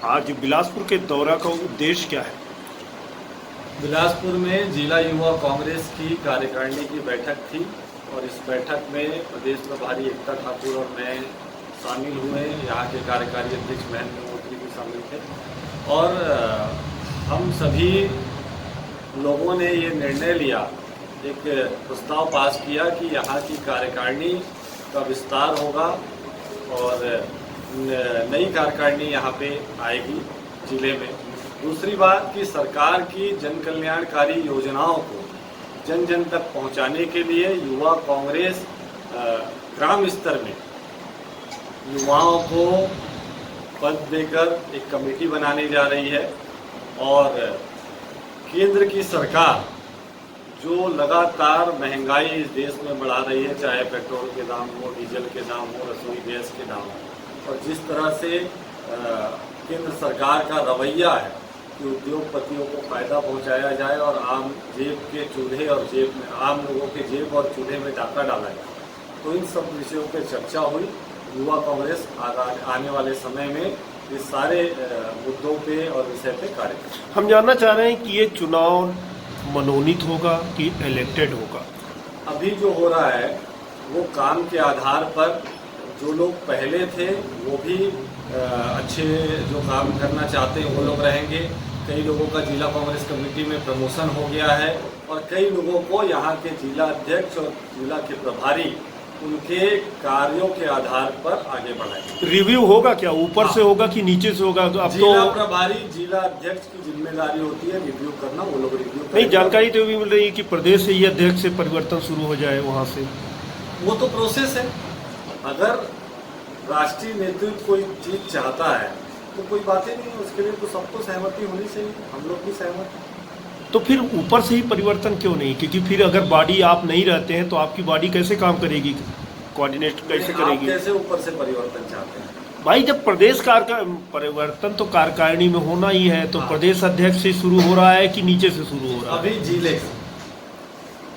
आज बिलासपुर के दौरा का उद्देश्य क्या है? बिलासपुर में जिला युवा कांग्रेस की कार्यकारिणी की बैठक थी और इस बैठक में प्रदेश प्रभारी एकता ठाकुर और मैं शामिल हुए। यहाँ के कार्यकारी अध्यक्ष महेंद्र मोदी भी शामिल थे और हम सभी लोगों ने ये निर्णय लिया, एक प्रस्ताव पास किया कि यहाँ की कार्यकारिणी का विस्तार होगा और नई कार्यकारिणी यहाँ पे आएगी जिले में। दूसरी बात कि सरकार की जन कल्याणकारी योजनाओं को जन जन तक पहुँचाने के लिए युवा कांग्रेस ग्राम स्तर में युवाओं को पद देकर एक कमेटी बनाने जा रही है और केंद्र की सरकार जो लगातार महंगाई इस देश में बढ़ा रही है, चाहे पेट्रोल के दाम हो, डीजल के दाम हो, रसोई गैस के दाम हो, और जिस तरह से केंद्र सरकार का रवैया है कि उद्योगपतियों को फायदा पहुंचाया जाए और आम जेब के चूल्हे और जेब में आम लोगों के जेब और चूल्हे में डाका डाला जाए, तो इन सब विषयों पर चर्चा हुई। युवा कांग्रेस आने वाले समय में इस सारे मुद्दों पे और विषय पे कार्य करें। हम जानना चाह रहे हैं कि ये चुनाव मनोनीत होगा कि इलेक्टेड होगा? अभी जो हो रहा है वो काम के आधार पर, जो लोग पहले थे वो भी अच्छे जो काम करना चाहते हैं वो लोग रहेंगे। कई लोगों का जिला कांग्रेस कमेटी में प्रमोशन हो गया है और कई लोगों को यहाँ के जिला अध्यक्ष और जिला के प्रभारी उनके कार्यों के आधार पर आगे बढ़ाएंगे। रिव्यू होगा क्या, ऊपर से होगा कि नीचे से होगा? अब जिला तो प्रभारी जिला अध्यक्ष की जिम्मेदारी होती है रिव्यू करना, वो लोग रिव्यू नहीं, जानकारी तो भी मिल रही है कि प्रदेश से ही अध्यक्ष से परिवर्तन शुरू हो जाए वहाँ से। वो तो प्रोसेस है। अगर राष्ट्रीय नेतृत्व कोई चीज चाहता है तो कोई बातें नहीं है, उसके लिए तो सबको सहमति होनी चाहिए, हम लोग भी सहमत हैं। तो फिर ऊपर से ही परिवर्तन क्यों नहीं? क्योंकि फिर अगर बॉडी आप नहीं रहते हैं तो आपकी बॉडी कैसे काम करेगी, कोऑर्डिनेट कैसे करेगी? आप कैसे ऊपर से परिवर्तन चाहते हैं? भाई, जब प्रदेश परिवर्तन तो कार्यकारिणी में होना ही है, तो प्रदेश अध्यक्ष से शुरू हो रहा है कि नीचे से शुरू हो रहा है? अभी जिले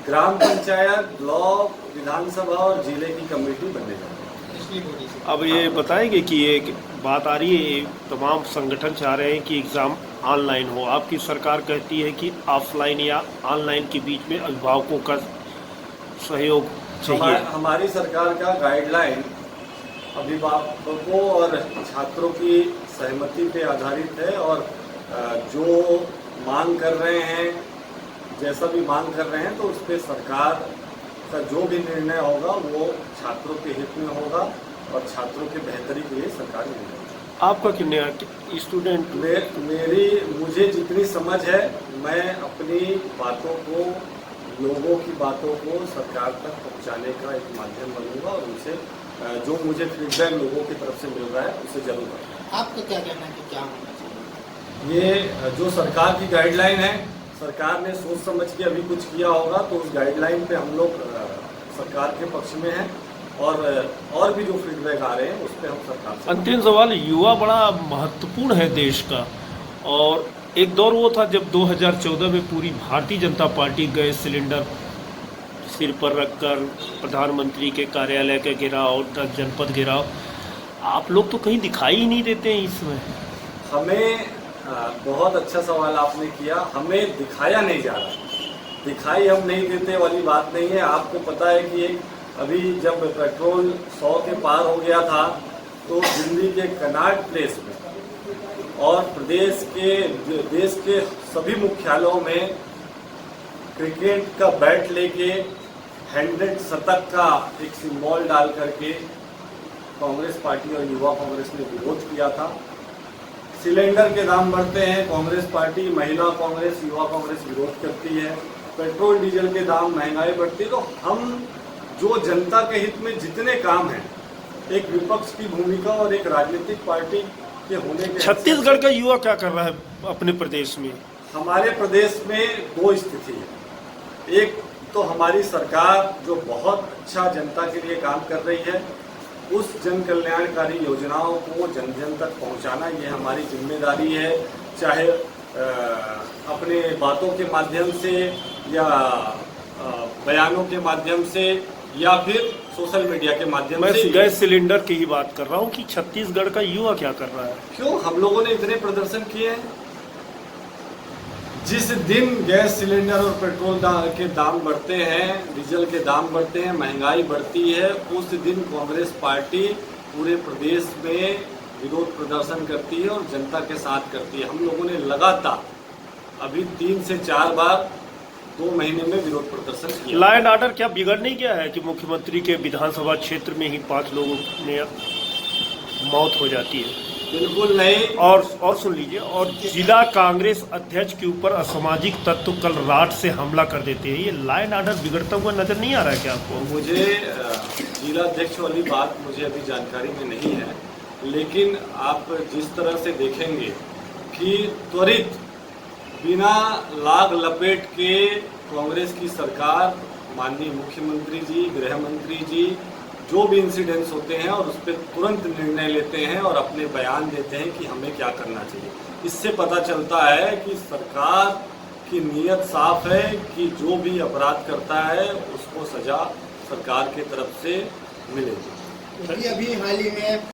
ग्राम पंचायत, ब्लॉक, विधानसभा और जिले की कमेटी बनने जा रही है। अब ये बताएंगे कि एक बात आ रही है, तमाम संगठन चाह रहे हैं कि एग्ज़ाम ऑनलाइन हो, आपकी सरकार कहती है कि ऑफलाइन या ऑनलाइन के बीच में अभिभावकों का सहयोग चाहिए। हमारी सरकार का गाइडलाइन अभिभावकों और छात्रों की सहमति पे आधारित है और जो मांग कर रहे हैं, जैसा भी मांग कर रहे हैं, तो उस पर सरकार का जो भी निर्णय होगा वो छात्रों के हित में होगा और छात्रों के बेहतरी के लिए सरकार निर्णय। आपका कितने स्टूडेंट? मुझे जितनी समझ है, मैं अपनी बातों को, लोगों की बातों को सरकार तक पहुंचाने का एक माध्यम बनूंगा और उनसे जो मुझे फीडबैक लोगों की तरफ से मिल रहा है उसे जरूर करूँगा। आपका क्या कहना है कि क्या होना चाहिए? ये जो सरकार की गाइडलाइन है, सरकार ने सोच समझ के अभी कुछ किया होगा, तो उस गाइडलाइन पे हम लोग सरकार के पक्ष में हैं और भी जो फीडबैक आ रहे हैं उस पर हम सरकार से। अंतिम सवाल, युवा बड़ा महत्वपूर्ण है देश का, और एक दौर वो था जब 2014 में पूरी Bharatiya Janata party gas cylinder सिर पर रखकर प्रधानमंत्री के कार्यालय का घेराव, 10 जनपद घेराव, आप लोग तो कहीं दिखाई ही नहीं देते हैं इसमें। हमें बहुत अच्छा सवाल आपने किया। हमें दिखाया नहीं जा रहा, दिखाई हम नहीं देते वाली बात नहीं है। आपको पता है कि अभी जब पेट्रोल 100 के पार हो गया था तो दिल्ली के कनॉट प्लेस में और देश के सभी मुख्यालयों में क्रिकेट का बैट लेके 100 शतक का एक सिंबल डाल करके कांग्रेस पार्टी और युवा कांग्रेस ने विरोध किया था। सिलेंडर के दाम बढ़ते हैं, कांग्रेस पार्टी, महिला कांग्रेस, युवा कांग्रेस विरोध करती है। पेट्रोल डीजल के दाम, महंगाई बढ़ती है, तो हम जो जनता के हित में जितने काम हैं, एक विपक्ष की भूमिका और एक राजनीतिक पार्टी के होने के। छत्तीसगढ़ का युवा क्या कर रहा है अपने प्रदेश में? हमारे प्रदेश में दो स्थिति है। एक तो हमारी सरकार जो बहुत अच्छा जनता के लिए काम कर रही है, उस जन कल्याणकारी योजनाओं को जन जन तक पहुंचाना, ये हमारी जिम्मेदारी है। चाहे अपने बातों के माध्यम से या बयानों के माध्यम से या फिर सोशल मीडिया के माध्यम मैं से। गैस सिलेंडर की ही बात कर रहा हूँ कि छत्तीसगढ़ का युवा क्या कर रहा है। क्यों हम लोगों ने इतने प्रदर्शन किए हैं? जिस दिन गैस सिलेंडर और पेट्रोल के दाम बढ़ते हैं, डीजल के दाम बढ़ते हैं, महंगाई बढ़ती है, उस दिन कांग्रेस पार्टी पूरे प्रदेश में विरोध प्रदर्शन करती है और जनता के साथ करती है। हम लोगों ने लगातार अभी 3 से 4 बार 2 महीने में विरोध प्रदर्शन किया। लॉ एंड ऑर्डर क्या बिगड़ नहीं गया है कि मुख्यमंत्री के विधानसभा क्षेत्र में ही 5 लोगों ने मौत हो जाती है? बिल्कुल नहीं। और सुन लीजिए, और जिला कांग्रेस अध्यक्ष के ऊपर असामाजिक तत्व कल रात से हमला कर देते हैं। ये लॉ एंड ऑर्डर बिगड़ता हुआ नजर नहीं आ रहा है क्या आपको? मुझे जिला अध्यक्ष वाली बात मुझे अभी जानकारी में नहीं है, लेकिन आप जिस तरह से देखेंगे कि त्वरित बिना लाग लपेट के कांग्रेस की सरकार, माननीय मुख्यमंत्री जी, गृह मंत्री जी जो भी इंसिडेंट्स होते हैं और उस पर तुरंत निर्णय लेते हैं और अपने बयान देते हैं कि हमें क्या करना चाहिए। इससे पता चलता है कि सरकार की नीयत साफ है कि जो भी अपराध करता है उसको सजा सरकार की तरफ से मिलेगी। क्योंकि अभी हाल ही में